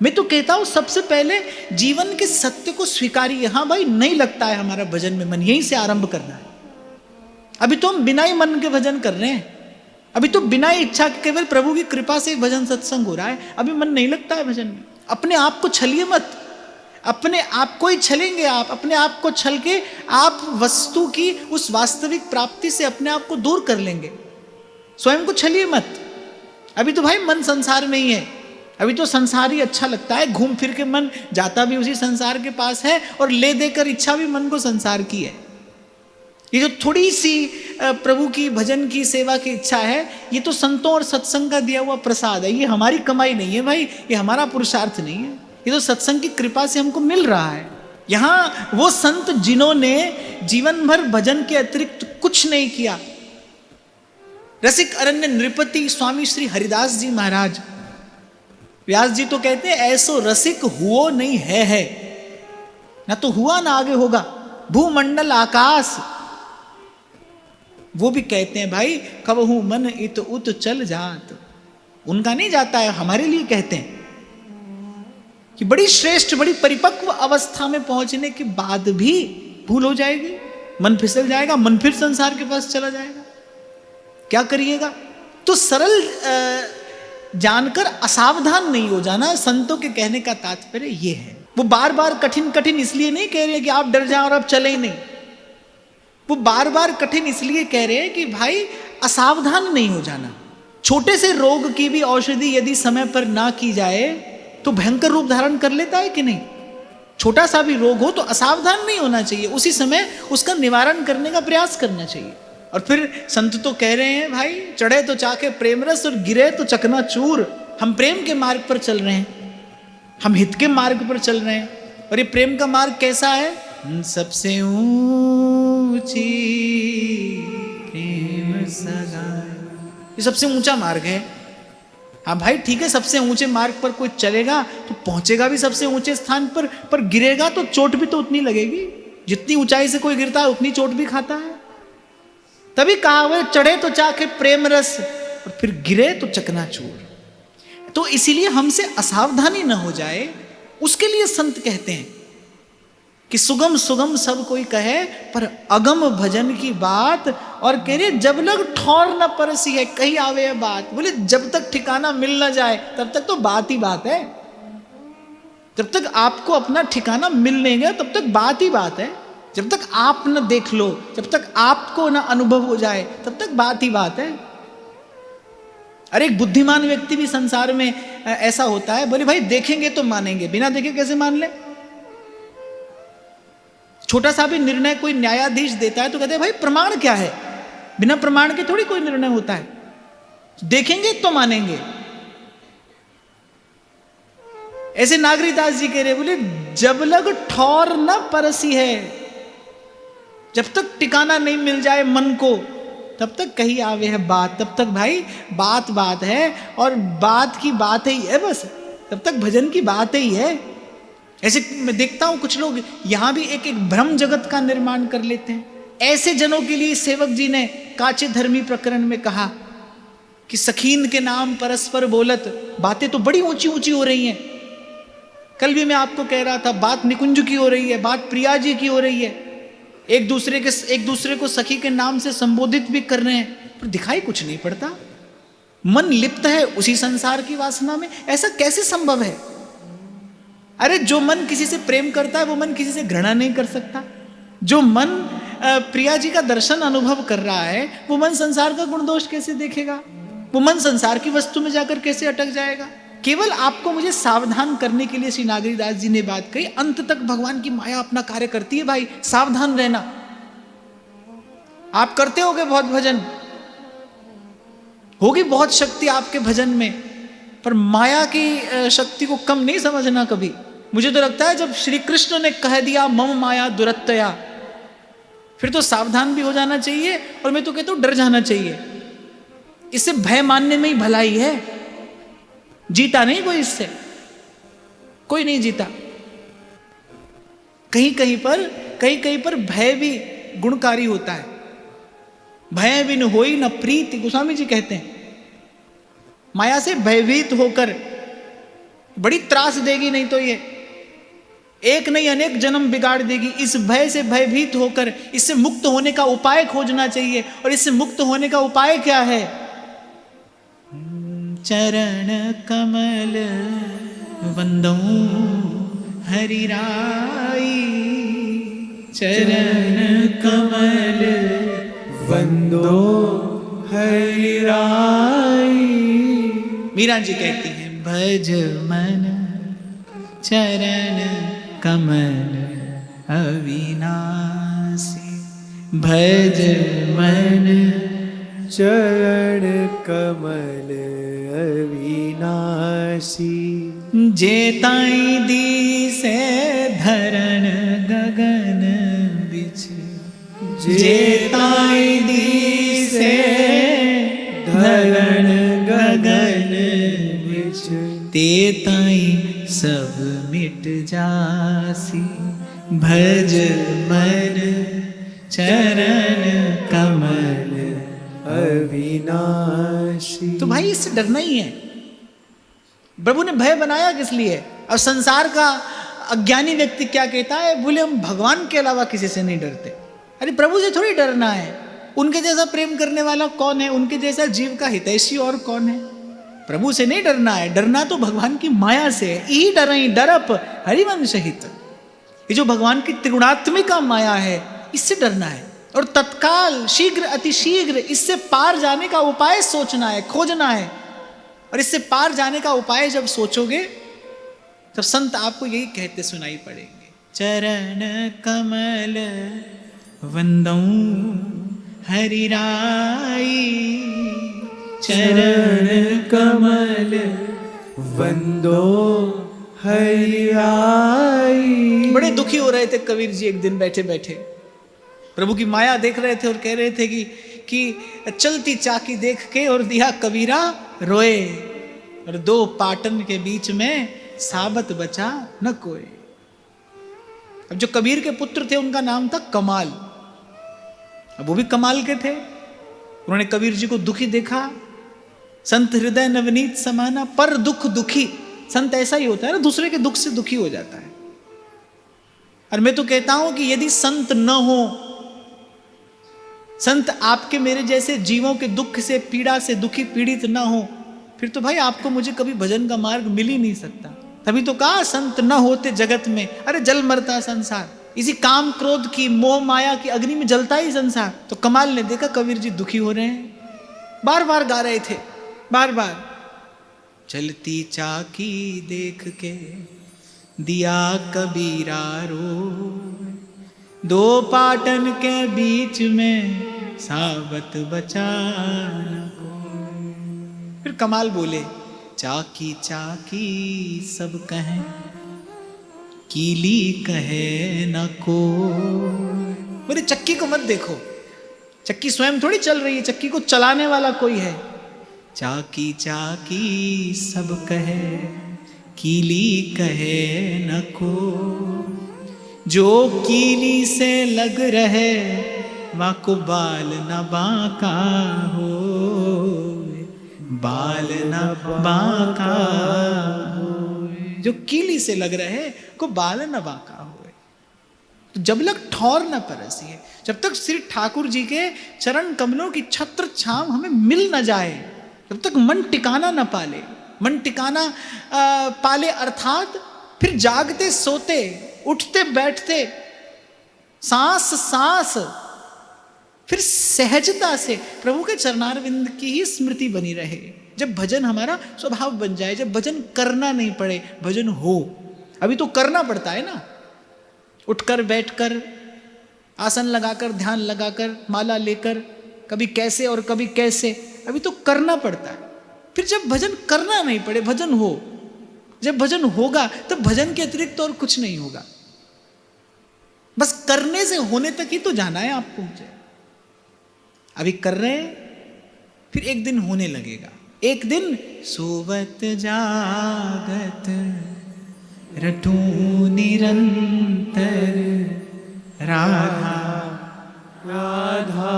मैं तो कहता हूं सबसे पहले जीवन के सत्य को स्वीकारिए। हाँ भाई, नहीं लगता है हमारा भजन में मन, यहीं से आरंभ करना है। अभी तो हम बिना ही मन के भजन कर रहे हैं, अभी तो बिना ही इच्छा के केवल प्रभु की कृपा से भजन सत्संग हो रहा है, अभी मन नहीं लगता है भजन में। अपने आप को छलिए मत, अपने आप को ही छलेंगे आप। अपने आप को छल के आप वस्तु की उस वास्तविक प्राप्ति से अपने आप को दूर कर लेंगे। स्वयं को छलिए मत। अभी तो भाई मन संसार में ही है, अभी तो संसार ही अच्छा लगता है, घूम फिर के मन जाता भी उसी संसार के पास है और ले देकर इच्छा भी मन को संसार की है। ये जो थोड़ी सी प्रभु की भजन की सेवा की इच्छा है, ये तो संतों और सत्संग का दिया हुआ प्रसाद है। ये हमारी कमाई नहीं है भाई, ये हमारा पुरुषार्थ नहीं है, ये तो सत्संग की कृपा से हमको मिल रहा है। यहाँ वो संत जिन्होंने जीवन भर भजन के अतिरिक्त कुछ नहीं किया, रसिक अरण्य नृपति स्वामी श्री हरिदास जी महाराज, व्यास जी तो कहते हैं ऐसो रसिक हुओ नहीं है ना, तो हुआ ना आगे होगा। भूमंडल आकाश, वो भी कहते हैं भाई कबहू मन इत उत चल जात, उनका नहीं जाता है, हमारे लिए कहते हैं कि बड़ी श्रेष्ठ बड़ी परिपक्व अवस्था में पहुंचने के बाद भी भूल हो जाएगी, मन फिसल जाएगा, मन फिर संसार के पास चला जाएगा, क्या करिएगा। तो सरल जानकर असावधान नहीं हो जाना, संतों के कहने का तात्पर्य ये है। वो बार बार कठिन कठिन इसलिए नहीं कह रहे कि आप डर जाओ और आप चले ही नहीं, वो बार बार कठिन इसलिए कह रहे हैं कि भाई असावधान नहीं हो जाना। छोटे से रोग की भी औषधि यदि समय पर ना की जाए तो भयंकर रूप धारण कर लेता है कि नहीं। छोटा सा भी रोग हो तो असावधान नहीं होना चाहिए, उसी समय उसका निवारण करने का प्रयास करना चाहिए। और फिर संत तो कह रहे हैं भाई चढ़े तो चाके प्रेम रस और गिरे तो चकनाचूर। हम प्रेम के मार्ग पर चल रहे हैं, हम हित के मार्ग पर चल रहे हैं। और ये प्रेम का मार्ग कैसा है? सबसे ऊंची प्रेम सगाई, ये सबसे ऊंचा मार्ग है। हाँ भाई ठीक है, सबसे ऊंचे मार्ग पर कोई चलेगा तो पहुंचेगा भी सबसे ऊंचे स्थान पर गिरेगा तो चोट भी तो उतनी लगेगी। जितनी ऊंचाई से कोई गिरता है उतनी चोट भी खाता है। तभी कहा हुआ चढ़े तो चाके प्रेम रस और फिर गिरे तो चकनाचूर। तो इसीलिए हमसे असावधानी न हो जाए, उसके लिए संत कहते हैं कि सुगम सुगम सब कोई कहे पर अगम भजन की बात। और कह रहे जब लग ठौर न परसी है, कहीं आवे है बात। बोले जब तक ठिकाना मिल न जाए तब तक तो बात ही बात है। जब तक आपको अपना ठिकाना मिल नहीं गया तब तक बात ही बात है। जब तक आप न देख लो, जब तक आपको न अनुभव हो जाए तब तक बात ही बात है। अरे एक बुद्धिमान व्यक्ति भी संसार में ऐसा होता है, बोले भाई देखेंगे तो मानेंगे, बिना देखे कैसे मान ले। छोटा सा भी निर्णय कोई न्यायाधीश देता है तो कहते हैं भाई प्रमाण क्या है, बिना प्रमाण के थोड़ी कोई निर्णय होता है, देखेंगे तो मानेंगे। ऐसे नागरीदास जी कह रहे, बोले जब लग ठौर न परसी है, जब तक ठिकाना नहीं मिल जाए मन को तब तक कहीं आवे है बात। तब तक भाई बात बात है और बात की बात ही है, बस तब तक भजन की बात ही है। ऐसे मैं देखता हूं कुछ लोग यहां भी एक एक भ्रम जगत का निर्माण कर लेते हैं। ऐसे जनों के लिए सेवक जी ने काचे धर्मी प्रकरण में कहा कि सखीन के नाम परस्पर बोलत, बातें तो बड़ी ऊंची ऊंची हो रही हैं। कल भी मैं आपको कह रहा था बात निकुंज की हो रही है, बात प्रिया जी की हो रही है, एक दूसरे को सखी के नाम से संबोधित भी कर रहे हैं, पर दिखाई कुछ नहीं पड़ता। मन लिप्त है उसी संसार की वासना में। ऐसा कैसे संभव है? अरे जो मन किसी से प्रेम करता है वो मन किसी से घृणा नहीं कर सकता। जो मन प्रिया जी का दर्शन अनुभव कर रहा है वो मन संसार का गुण दोष कैसे देखेगा? वो मन संसार की वस्तु में जाकर कैसे अटक जाएगा? केवल आपको मुझे सावधान करने के लिए श्री नागरीदास जी ने बात कही। अंत तक भगवान की माया अपना कार्य करती है भाई, सावधान रहना। आप करते होगे बहुत भजन, होगी बहुत शक्ति आपके भजन में, पर माया की शक्ति को कम नहीं समझना कभी। मुझे तो लगता है जब श्री कृष्ण ने कह दिया मम माया दुरत्तया, फिर तो सावधान भी हो जाना चाहिए। और मैं तो कहता हूं डर जाना चाहिए, इससे भय मानने में ही भलाई है। जीता नहीं कोई इससे, कोई नहीं जीता। कहीं कहीं पर भय भी गुणकारी होता है। भय बिन होई न प्रीति, गोस्वामी जी कहते हैं। माया से भयभीत होकर बड़ी त्रास देगी नहीं तो ये, एक नहीं अनेक जन्म बिगाड़ देगी। इस भय से भयभीत होकर इससे मुक्त होने का उपाय खोजना चाहिए। और इससे मुक्त होने का उपाय क्या है? चरण कमल वंदो हरि राई, चरण कमल वंदो हरि राई। मीरा जी कहती हैं, भज मन चरण कमल अविनाशी, भज मन चरण कमल अविनाशी। जेताई दिसे धरण गगन बिच, जेताई दिसे धरण गगन बिच, तेताई सब मिट जासी, भज मन चरण कमल अविनाशी। तो भाई इससे डरना ही है। प्रभु ने भय बनाया किस लिए? अब संसार का अज्ञानी व्यक्ति क्या कहता है? बोले हम भगवान के अलावा किसी से नहीं डरते। अरे प्रभु से थोड़ी डरना है। उनके जैसा प्रेम करने वाला कौन है? उनके जैसा जीव का हितैषी और कौन है? प्रभु से नहीं डरना है। डरना तो भगवान की माया से है। ई डरई डरप हरिवंश हित, ये जो भगवान की त्रिगुणात्मिका माया है, इससे डरना है। और तत्काल शीघ्र अतिशीघ्र इससे पार जाने का उपाय सोचना है, खोजना है। और इससे पार जाने का उपाय जब सोचोगे तब संत आपको यही कहते सुनाई पड़ेंगे, चरण कमल वंदो हरि राई, चरण कमल वंदो हरि राई। बड़े दुखी हो रहे थे कबीर जी एक दिन बैठे बैठे, प्रभु की माया देख रहे थे और कह रहे थे कि चलती चाकी देख के और दिया कबीरा रोए, और दो पाटन के बीच में साबत बचा न कोई। अब जो कबीर के पुत्र थे उनका नाम था कमाल। अब वो भी कमाल के थे। उन्होंने कबीर जी को दुखी देखा। संत हृदय नवनीत समाना, पर दुख दुखी। संत ऐसा ही होता है ना, दूसरे के दुख से दुखी हो जाता है। और मैं तो कहता हूं कि यदि संत न हो, संत आपके मेरे जैसे जीवों के दुख से, पीड़ा से दुखी पीड़ित ना हो, फिर तो भाई आपको मुझे कभी भजन का मार्ग मिल ही नहीं सकता। तभी तो कहा संत न होते जगत में, अरे जल मरता संसार। इसी काम क्रोध की मोह माया की अग्नि में जलता ही संसार। तो कमाल ने देखा कबीर जी दुखी हो रहे हैं, बार बार गा रहे थे, बार बार चलती चाकी देख के दिया कबीरा रो, दो पाटन के बीच में साबत बचा न कोई। फिर कमाल बोले, चाकी चाकी सब कहें, कीली कहे न को। बोले चक्की को मत देखो, चक्की स्वयं थोड़ी चल रही है, चक्की को चलाने वाला कोई है। चाकी चाकी सब कहे, कीली कहे न को। जो कीली से लग रहे वाको बाल न बांका हो, बाल न बांका हो। जो कीली से लग रहे को बाल न बांका हो। तो जब लग ठौर न परसी है, जब तक श्री ठाकुर जी के चरण कमलों की छत्र छांव हमें मिल न जाए, जब तक मन टिकाना न पाले। मन टिकाना पाले अर्थात फिर जागते सोते, उठते बैठते, सांस सांस फिर सहजता से प्रभु के चरणारविंद की ही स्मृति बनी रहे। जब भजन हमारा स्वभाव बन जाए, जब भजन करना नहीं पड़े, भजन हो। अभी तो करना पड़ता है ना, उठकर बैठकर, आसन लगाकर, ध्यान लगाकर, माला लेकर, कभी कैसे और कभी कैसे, अभी तो करना पड़ता है। फिर जब भजन करना नहीं पड़े, भजन हो, जब भजन होगा तब भजन के अतिरिक्त और कुछ नहीं होगा। बस करने से होने तक ही तो जाना है आपको मुझे। अभी कर रहे हैं, फिर एक दिन होने लगेगा। एक दिन सोवत जागत रटू निरंतर राधा राधा